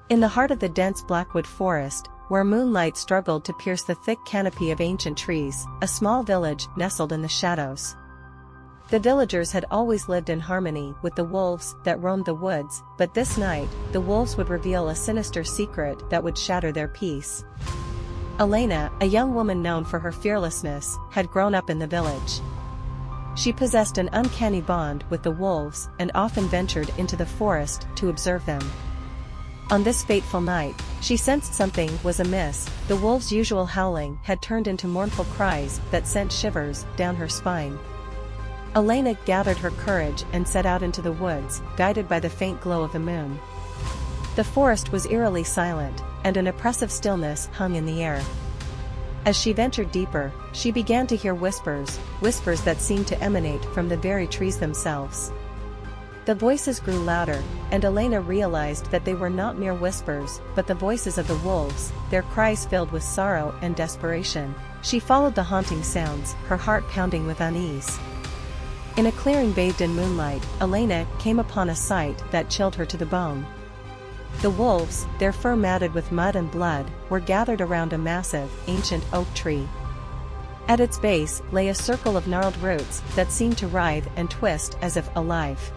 In the heart of the dense blackwood forest, where moonlight struggled to pierce the thick canopy of ancient trees, a small village nestled in the shadows. The villagers had always lived in harmony with the wolves that roamed the woods, but this night, the wolves would reveal a sinister secret that would shatter their peace. Elena, a young woman known for her fearlessness, had grown up in the village. She possessed an uncanny bond with the wolves and often ventured into the forest to observe them. On this fateful night, she sensed something was amiss. The wolves' usual howling had turned into mournful cries that sent shivers down her spine. Elena gathered her courage and set out into the woods, guided by the faint glow of the moon. The forest was eerily silent, and an oppressive stillness hung in the air. As she ventured deeper, she began to hear whispers that seemed to emanate from the very trees themselves. The voices grew louder, and Elena realized that they were not mere whispers, but the voices of the wolves, their cries filled with sorrow and desperation. She followed the haunting sounds, her heart pounding with unease. In a clearing bathed in moonlight, Elena came upon a sight that chilled her to the bone. The wolves, their fur matted with mud and blood, were gathered around a massive, ancient oak tree. At its base lay a circle of gnarled roots that seemed to writhe and twist as if alive.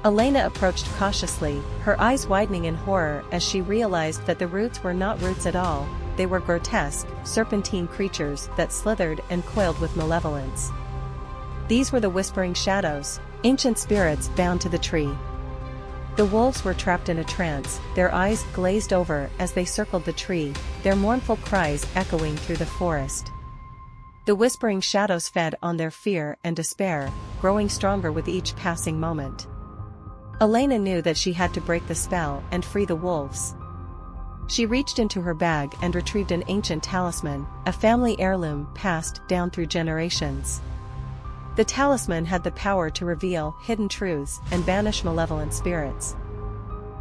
Elena approached cautiously, her eyes widening in horror as she realized that the roots were not roots at all. They were grotesque, serpentine creatures that slithered and coiled with malevolence. These were the Whispering Shadows, ancient spirits bound to the tree. The wolves were trapped in a trance, their eyes glazed over as they circled the tree, their mournful cries echoing through the forest. The Whispering Shadows fed on their fear and despair, growing stronger with each passing moment. Elena knew that she had to break the spell and free the wolves. She reached into her bag and retrieved an ancient talisman, a family heirloom passed down through generations. The talisman had the power to reveal hidden truths and banish malevolent spirits.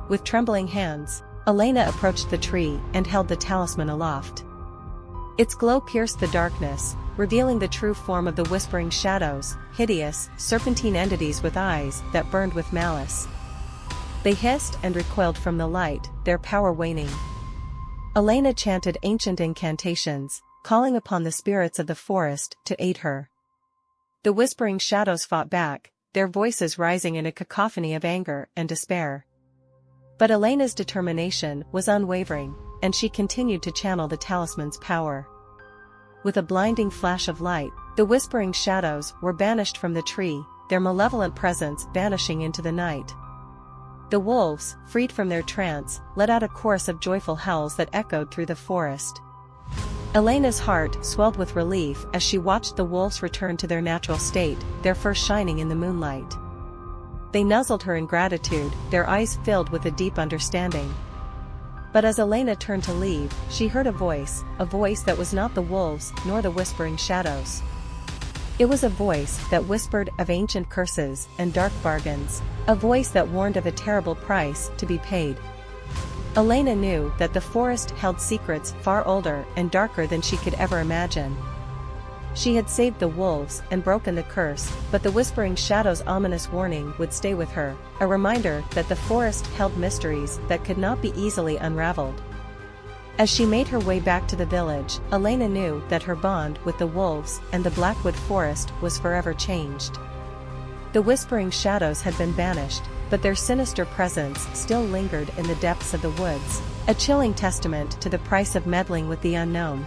With trembling hands, Elena approached the tree and held the talisman aloft. Its glow pierced the darkness, revealing the true form of the Whispering Shadows, hideous, serpentine entities with eyes that burned with malice. They hissed and recoiled from the light, their power waning. Elena chanted ancient incantations, calling upon the spirits of the forest to aid her. The Whispering Shadows fought back, their voices rising in a cacophony of anger and despair. But Elena's determination was unwavering, and she continued to channel the talisman's power. With a blinding flash of light, the Whispering Shadows were banished from the tree, their malevolent presence vanishing into the night. The wolves, freed from their trance, let out a chorus of joyful howls that echoed through the forest. Elena's heart swelled with relief as she watched the wolves return to their natural state, their fur shining in the moonlight. They nuzzled her in gratitude, their eyes filled with a deep understanding. But as Elena turned to leave, she heard a voice that was not the wolves nor the Whispering Shadows. It was a voice that whispered of ancient curses and dark bargains, a voice that warned of a terrible price to be paid. Elena knew that the forest held secrets far older and darker than she could ever imagine. She had saved the wolves and broken the curse, but the Whispering Shadows' ominous warning would stay with her, a reminder that the forest held mysteries that could not be easily unraveled. As she made her way back to the village, Elena knew that her bond with the wolves and the Blackwood Forest was forever changed. The Whispering Shadows had been banished, but their sinister presence still lingered in the depths of the woods, a chilling testament to the price of meddling with the unknown.